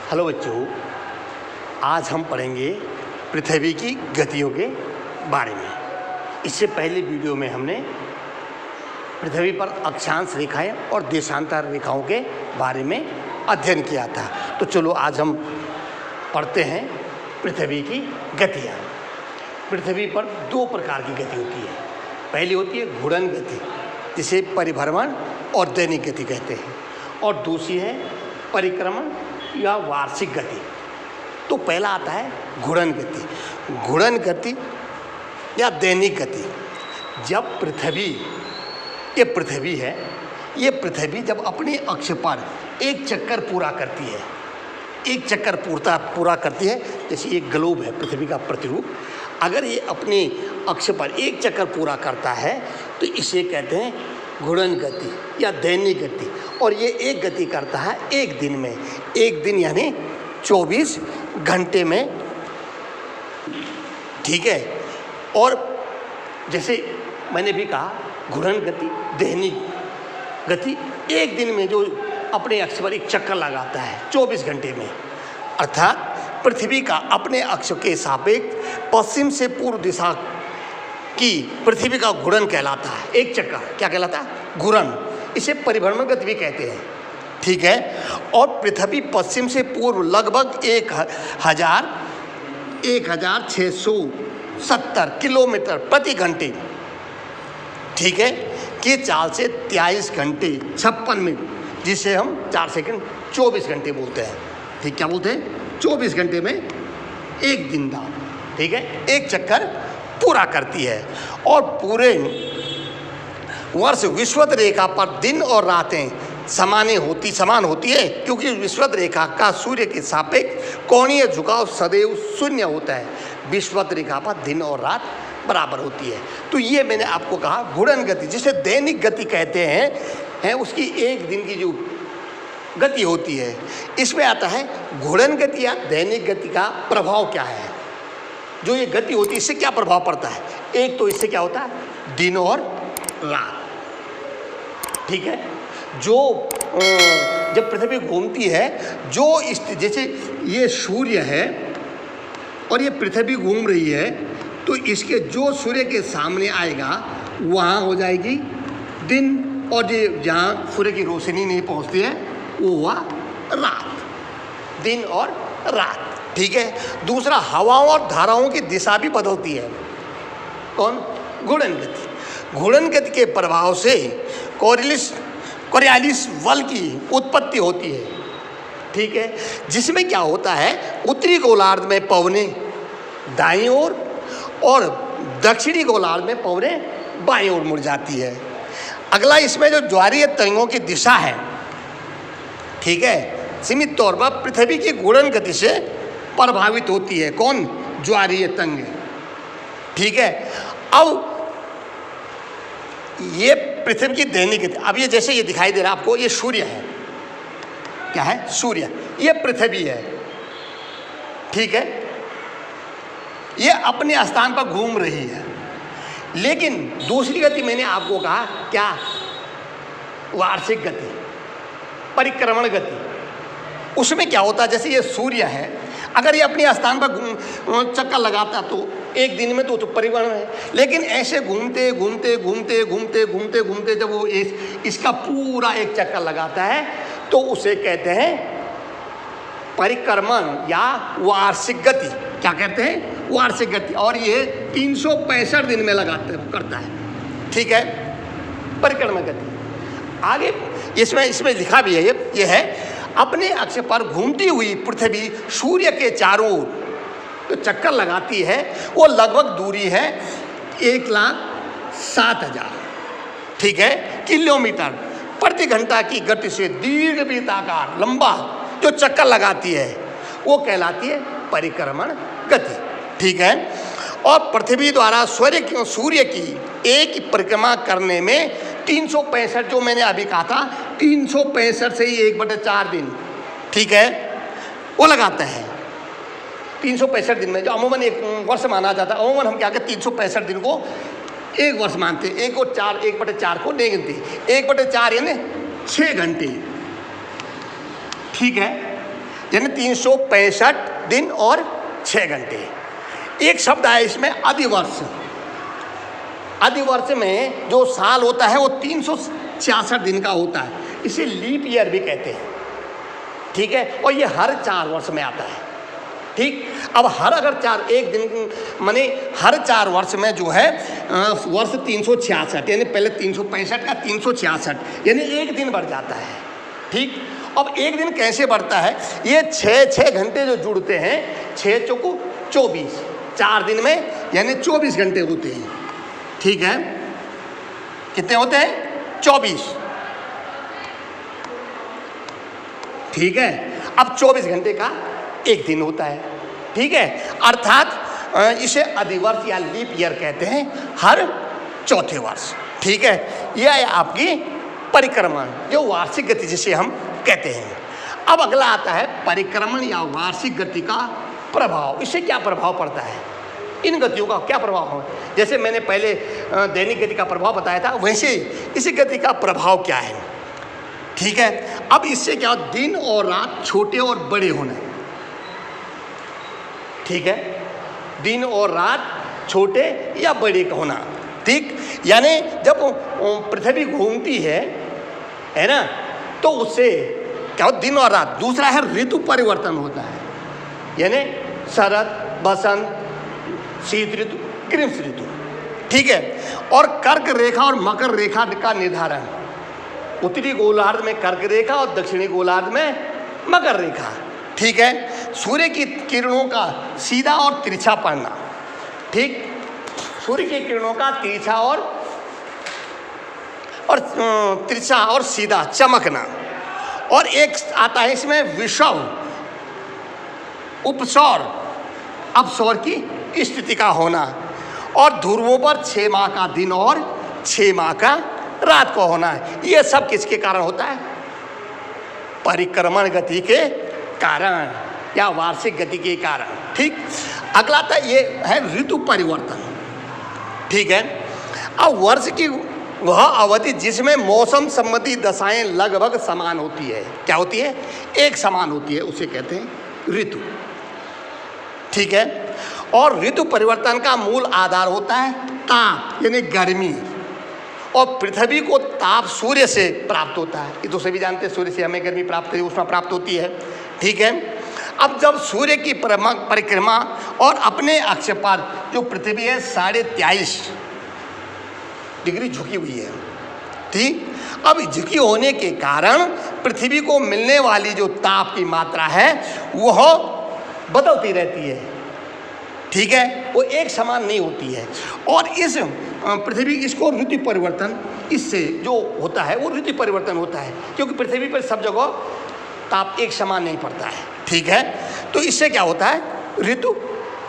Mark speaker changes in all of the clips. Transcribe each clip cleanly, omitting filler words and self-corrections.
Speaker 1: Hello बच्चों, आज हम पढ़ेंगे पृथ्वी की गतियों के बारे में। इससे पहले वीडियो में हमने पृथ्वी पर अक्षांश रेखाएं और देशांतर रेखाओं के बारे में अध्ययन किया था। तो चलो आज हम पढ़ते हैं पृथ्वी की गतियाँ। पृथ्वी पर दो प्रकार की गति होती है। पहली होती है घूर्णन गति, जिसे परिभ्रमण और दैनिक गति कहते हैं, और दूसरी है परिक्रमण या वार्षिक गति। तो पहला आता है घूर्णन गति। घूर्णन गति या दैनिक गति, जब ये पृथ्वी जब अपने अक्ष पर एक चक्कर पूरा करती है, एक चक्कर पूरा करती है, जैसे एक ग्लोब है पृथ्वी का प्रतिरूप, अगर ये अपने अक्ष पर एक चक्कर पूरा करता है तो इसे कहते हैं घूर्णन गति या दैनिक गति। और ये एक गति करता है एक दिन में, एक दिन यानी 24 घंटे में, ठीक है। और जैसे मैंने भी कहा, घूर्णन गति, दैनिक गति एक दिन में जो अपने अक्ष पर एक चक्कर लगाता है 24 घंटे में, अर्थात पृथ्वी का अपने अक्ष के सापेक्ष पश्चिम से पूर्व दिशा की पृथ्वी का घूर्णन कहलाता है। एक चक्कर क्या कहलाता है? घूर्णन। इसे परिभ्रमण गति भी कहते हैं, ठीक है। और पृथ्वी पश्चिम से पूर्व लगभग 1670 किलोमीटर प्रति घंटे, ठीक है, की चाल से 23 घंटे 56 मिनट, जिसे हम 4 सेकंड 24 घंटे बोलते हैं, ठीक। क्या बोलते हैं? 24 घंटे में एक दिन दान, ठीक है, एक चक्कर पूरा करती है। और पूरे वर्ष विषुवत रेखा पर दिन और रातें समान होती है, क्योंकि विषुवत रेखा का सूर्य के सापेक्ष कोणीय झुकाव सदैव शून्य होता है। विषुवत रेखा पर दिन और रात बराबर होती है। तो ये मैंने आपको कहा घूर्णन गति, जिसे दैनिक गति कहते हैं, उसकी एक दिन की जो गति होती है। इसमें आता है घूर्णन गति या दैनिक गति का प्रभाव क्या है। जो ये गति होती है इससे क्या प्रभाव पड़ता है? एक तो इससे क्या होता है, दिन और रात, ठीक है। जब पृथ्वी घूमती है, जैसे ये सूर्य है और ये पृथ्वी घूम रही है, तो इसके जो सूर्य के सामने आएगा वहाँ हो जाएगी दिन, और जहाँ सूर्य की रोशनी नहीं पहुँचती है वो हुआ रात, दिन और रात, ठीक है। दूसरा, हवाओं और धाराओं की दिशा भी बदलती है। कौन? घूर्णन गति। घूर्णन गति के प्रभाव से कोरियालिस बल की उत्पत्ति होती है, ठीक है, जिसमें क्या होता है, उत्तरी गोलार्ध में पवनें दाईं ओर और दक्षिणी गोलार्ध में पवनें बाईं ओर मुड़ जाती है। अगला, इसमें जो ज्वारीय तरंगों की दिशा है, ठीक है, सीमित तौर पर पृथ्वी की घूर्णन गति से प्रभावित होती है। कौन? ज्वारीय तरंग, ठीक है। अब ये पृथ्वी की दैनिक गति, अब ये जैसे ये दिखाई दे रहा है आपको, ये सूर्य है, क्या है? सूर्य। ये पृथ्वी है, ठीक है, ये अपने स्थान पर घूम रही है। लेकिन दूसरी गति मैंने आपको कहा क्या? वार्षिक गति, परिक्रमण गति। उसमें क्या होता है, जैसे ये सूर्य है, अगर ये अपने स्थान पर चक्कर लगाता तो एक दिन में तो परिभ्रमण है। लेकिन ऐसे घूमते जब वो इसका पूरा एक चक्कर लगाता है तो उसे कहते हैं परिक्रमण या वार्षिक गति। क्या कहते हैं? वार्षिक गति। और ये 365 दिन में करता है, ठीक है, परिक्रमण गति। आगे इसमें लिखा भी है, ये है, अपने अक्ष पर घूमती हुई पृथ्वी सूर्य के चारों ओर तो चक्कर लगाती है। वो लगभग दूरी है 1,07,000, ठीक है, किलोमीटर प्रति घंटा की गति से दीर्घवृत्ताकार लंबा जो चक्कर लगाती है वो कहलाती है परिक्रमण गति, ठीक है। और पृथ्वी द्वारा सूर्य की एक परिक्रमा करने में 365, जो मैंने अभी कहा था, 365 से ही 1/4 दिन, ठीक है, वो लगाता है। 365 दिन में, जो अमूमन एक वर्ष माना जाता है, अमूमन हम क्या कहते हैं, 365 दिन को एक वर्ष मानते हैं। 1/4 को नहीं गिनते, 1/4 यानी 6 घंटे, ठीक है। यानी 365 दिन और 6 घंटे। एक शब्द आया इसमें अधिवर्ष। अधिवर्ष में जो साल होता है वो 366 दिन का होता है, इसे लीप ईयर भी कहते हैं। ठीक है, और ये हर 4 वर्ष में आता है। ठीक, अब हर अगर एक दिन माने हर 4 वर्ष में जो है वर्ष 366, यानी पहले 365 का 366, यानी एक दिन बढ़ जाता है। ठीक, अब एक दिन कैसे बढ़ता है, ये 6 घंटे जो जुड़ते हैं, 6 चौको 24, 4 दिन में यानी 24 घंटे होते हैं। ठीक है, कितने होते हैं? 24। ठीक है, अब 24 घंटे का एक दिन होता है। ठीक है, अर्थात इसे अधिवर्ष या लीप ईयर कहते हैं, हर चौथे वर्ष। ठीक है, यह है आपकी परिक्रमण, जो वार्षिक गति जिसे हम कहते हैं। अब अगला आता है परिक्रमण या वार्षिक गति का प्रभाव। इससे क्या प्रभाव पड़ता है, इन गतियों का क्या प्रभाव है? जैसे मैंने पहले दैनिक गति का प्रभाव बताया था, वैसे इसी गति का प्रभाव क्या है। ठीक है, अब इससे क्या, दिन और रात छोटे और बड़े होना। ठीक है, दिन और रात छोटे या बड़े का होना। ठीक, यानी जब पृथ्वी घूमती है ना, तो उससे क्या हो, दिन और रात। दूसरा है ऋतु परिवर्तन होता है, यानी शरद, बसंत, शीत ऋतु, ग्रीष्म ऋतु। ठीक है, और कर्क रेखा और मकर रेखा का निर्धारण, उत्तरी गोलार्ध में कर्क रेखा और दक्षिणी गोलार्ध में मकर रेखा। ठीक है, सूर्य की किरणों का सीधा और तिरछा पड़ना। ठीक, सूर्य की किरणों का तिरछा और तिरछा और सीधा चमकना। और एक आता है इसमें विषव, उपसौर, अपसौर की स्थिति का होना। और ध्रुवों पर 6 माह का दिन और 6 माह का रात को होना है। ये सब किसके कारण होता है? परिक्रमण गति के कारण या वार्षिक गति के कारण। ठीक, अगला था ये है ऋतु परिवर्तन। ठीक है, अब वर्ष की वह अवधि जिसमें मौसम संबंधी दशाएं लगभग समान होती है। क्या होती है? एक समान होती है, उसे कहते हैं ऋतु। ठीक है, और ऋतु परिवर्तन का मूल आधार होता है ताप, यानी गर्मी। और पृथ्वी को ताप सूर्य से प्राप्त होता है, ये तो सभी जानते हैं, सूर्य से हमें गर्मी प्राप्त है, उष्मा प्राप्त होती है। ठीक है, अब जब सूर्य की परिक्रमा और अपने अक्ष पर जो पृथ्वी है 23.5 डिग्री झुकी हुई है। ठीक, अब झुकी होने के कारण पृथ्वी को मिलने वाली जो ताप की मात्रा है वह बदलती रहती है। ठीक है, वो एक समान नहीं होती है। और इस पृथ्वी, इसको ऋतु परिवर्तन, इससे जो होता है वो ऋतु परिवर्तन होता है, क्योंकि पृथ्वी पर सब जगह ताप एक समान नहीं पड़ता है। ठीक है, तो इससे क्या होता है? ऋतु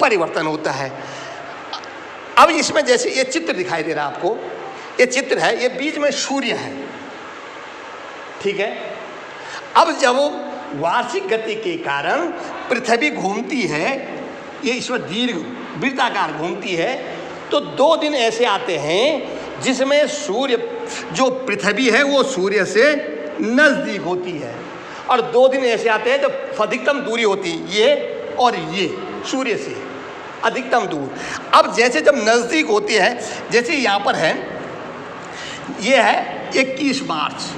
Speaker 1: परिवर्तन होता है। अब इसमें जैसे ये चित्र दिखाई दे रहा है आपको, ये चित्र है, ये बीच में सूर्य है। ठीक है, अब जब वार्षिक गति के कारण पृथ्वी घूमती है, ये ईश्वर दीर्घ वृत्ताकार घूमती है, तो 2 दिन ऐसे आते हैं जिसमें सूर्य, जो पृथ्वी है वो सूर्य से नज़दीक होती है, और 2 दिन ऐसे आते हैं जब अधिकतम दूरी होती है, ये और ये सूर्य से अधिकतम दूर। अब जैसे जब नज़दीक होती है, जैसे यहाँ पर है, ये है 21 मार्च।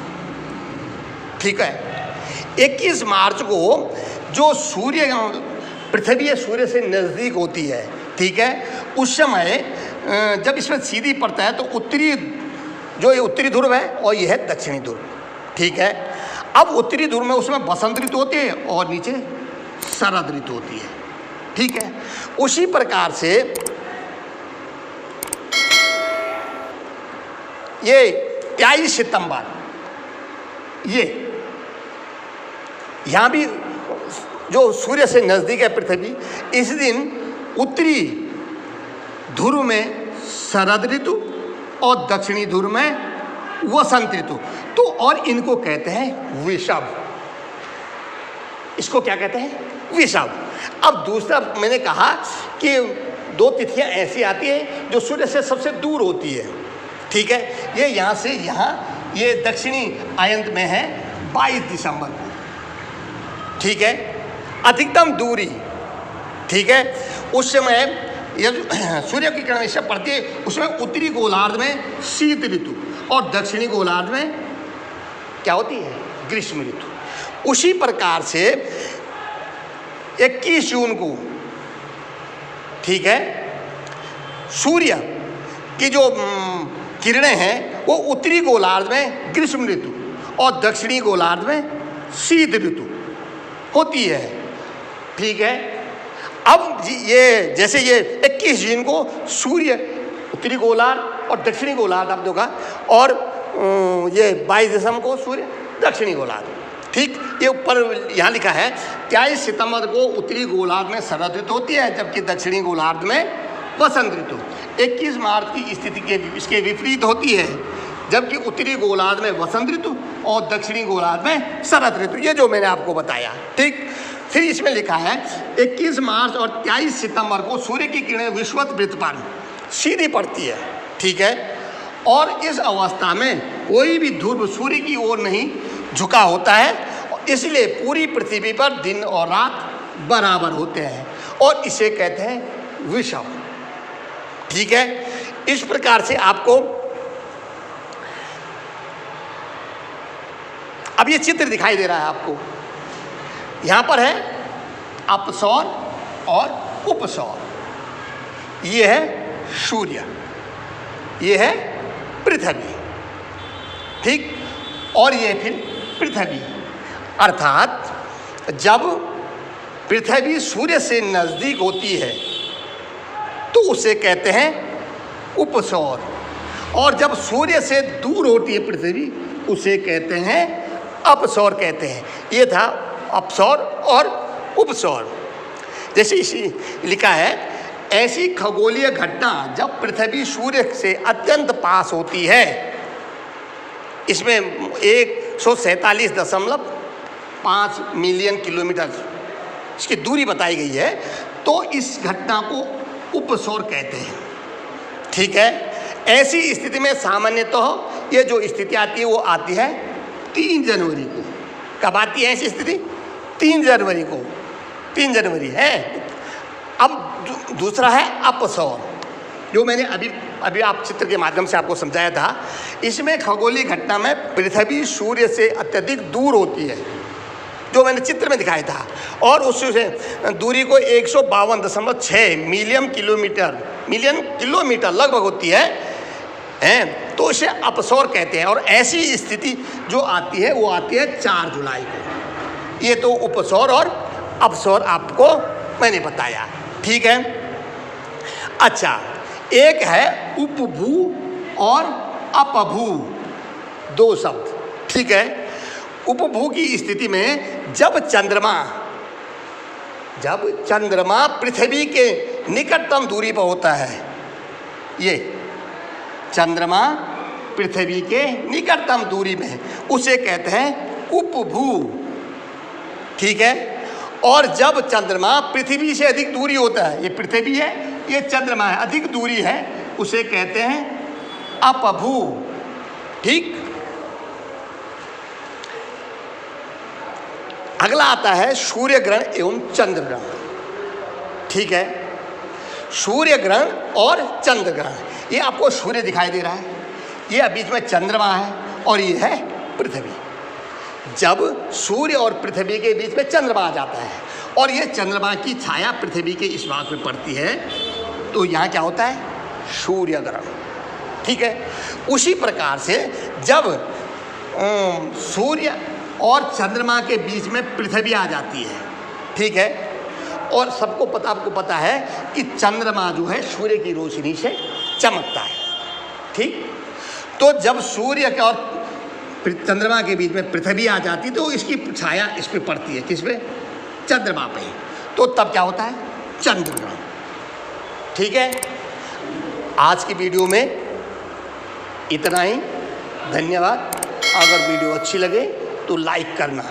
Speaker 1: ठीक है, 21 मार्च को जो सूर्य, पृथ्वी है सूर्य से नज़दीक होती है। ठीक है, उस समय जब इसमें सीधी पड़ता है तो उत्तरी, जो ये उत्तरी ध्रुव है और ये है दक्षिणी ध्रुव। ठीक है, अब उत्तरी ध्रुव में उसमें बसंत ऋतु होती है और नीचे शरद ऋतु होती है। ठीक है, उसी प्रकार से ये 23 सितंबर, ये यहाँ भी जो सूर्य से नज़दीक है पृथ्वी, इस दिन उत्तरी ध्रुव में शरद ऋतु और दक्षिणी ध्रुव में वसंत ऋतु। तो और इनको कहते हैं विषव। इसको क्या कहते हैं? विषव। अब दूसरा मैंने कहा कि 2 तिथियां ऐसी आती हैं जो सूर्य से सबसे दूर होती है। ठीक है, ये यहाँ से यहाँ, ये दक्षिणी आयंत में है 22 दिसंबर को। ठीक है, अधिकतम दूरी, ठीक है, उस समय ये सूर्य की किरण इससे पड़ती है, उसमें उत्तरी गोलार्ध में शीत ऋतु और दक्षिणी गोलार्ध में क्या होती है, ग्रीष्म ऋतु। उसी प्रकार से 21 जून को, ठीक है, सूर्य की जो किरणें हैं वो उत्तरी गोलार्ध में ग्रीष्म ऋतु और दक्षिणी गोलार्ध में शीत ऋतु होती है, ठीक है। अब ये जैसे ये 21 जून को सूर्य उत्तरी गोलार्ध और दक्षिणी गोलार्ध आप देखा, और ये 22 दिसंबर को सूर्य दक्षिणी गोलार्ध, ठीक। ये ऊपर यहाँ लिखा है 23 सितंबर को उत्तरी गोलार्ध में शरद ऋतु होती है, जबकि दक्षिणी गोलार्ध में वसंत ऋतु। 21 मार्च की स्थिति के इसके विपरीत होती है, जबकि उत्तरी गोलार्ध में वसंत ऋतु और दक्षिणी गोलार्ध में शरद ऋतु, ये जो मैंने आपको बताया, ठीक। फिर इसमें लिखा है 21 मार्च और 23 सितंबर को सूर्य की किरणें विषुवत वृत्त पर सीधी पड़ती है, ठीक है, और इस अवस्था में कोई भी ध्रुव सूर्य की ओर नहीं झुका होता है, इसलिए पूरी पृथ्वी पर दिन और रात बराबर होते हैं और इसे कहते हैं विषव, ठीक है। इस प्रकार से आपको अब ये चित्र दिखाई दे रहा है आपको, यहाँ पर है अपसौर और उपसौर, ये है सूर्य, ये है पृथ्वी, ठीक, और ये फिर पृथ्वी, अर्थात जब पृथ्वी सूर्य से नज़दीक होती है तो उसे कहते हैं उपसौर, और जब सूर्य से दूर होती है पृथ्वी उसे कहते हैं अपसौर कहते हैं। ये था अपसौर और उपसौर। जैसे इसी लिखा है, ऐसी खगोलीय घटना जब पृथ्वी सूर्य से अत्यंत पास होती है, इसमें 147.5 मिलियन किलोमीटर इसकी दूरी बताई गई है, तो इस घटना को उपसौर कहते हैं, ठीक है। ऐसी स्थिति में सामान्यतः ये जो स्थिति आती है वो आती है 3 जनवरी को। कब आती है ऐसी स्थिति? 3 जनवरी को, 3 जनवरी है। अब दूसरा है अपसौर, जो मैंने अभी आप चित्र के माध्यम से आपको समझाया था। इसमें खगोलीय घटना में पृथ्वी सूर्य से अत्यधिक दूर होती है, जो मैंने चित्र में दिखाया था, और उससे दूरी को 152.6 मिलियन किलोमीटर लगभग होती है, तो इसे अपसौर कहते हैं। और ऐसी स्थिति जो आती है वो आती है 4 जुलाई को। ये तो उपसौर और अपसौर आपको मैंने बताया, ठीक है। अच्छा, एक है उपभू और अपभू, 2 शब्द, ठीक है। उपभू की स्थिति में जब चंद्रमा पृथ्वी के निकटतम दूरी पर होता है, ये चंद्रमा पृथ्वी के निकटतम दूरी में, उसे कहते हैं उपभू, ठीक है। और जब चंद्रमा पृथ्वी से अधिक दूरी होता है, ये पृथ्वी है, ये चंद्रमा है, अधिक दूरी है, उसे कहते हैं अपभू, ठीक। अगला आता है सूर्य ग्रहण एवं चंद्र ग्रहण, ठीक है। सूर्य ग्रहण और चंद्र ग्रहण, ये आपको सूर्य दिखाई दे रहा है, ये बीच में चंद्रमा है और ये है पृथ्वी। जब सूर्य और पृथ्वी के बीच में चंद्रमा आ जाता है और ये चंद्रमा की छाया पृथ्वी के इस भाग में पड़ती है, तो यहाँ क्या होता है? सूर्य ग्रहण, ठीक है। उसी प्रकार से जब सूर्य और चंद्रमा के बीच में पृथ्वी आ जाती है, ठीक है, और आपको पता है कि चंद्रमा जो है सूर्य की रोशनी से चमकता है, ठीक। तो जब सूर्य के और चंद्रमा के बीच में पृथ्वी आ जाती है तो इसकी छाया इस पे पड़ती है, किस पे? चंद्रमा पे। तो तब क्या होता है? चंद्र ग्रहण, ठीक है। आज की वीडियो में इतना ही, धन्यवाद। अगर वीडियो अच्छी लगे तो लाइक करना।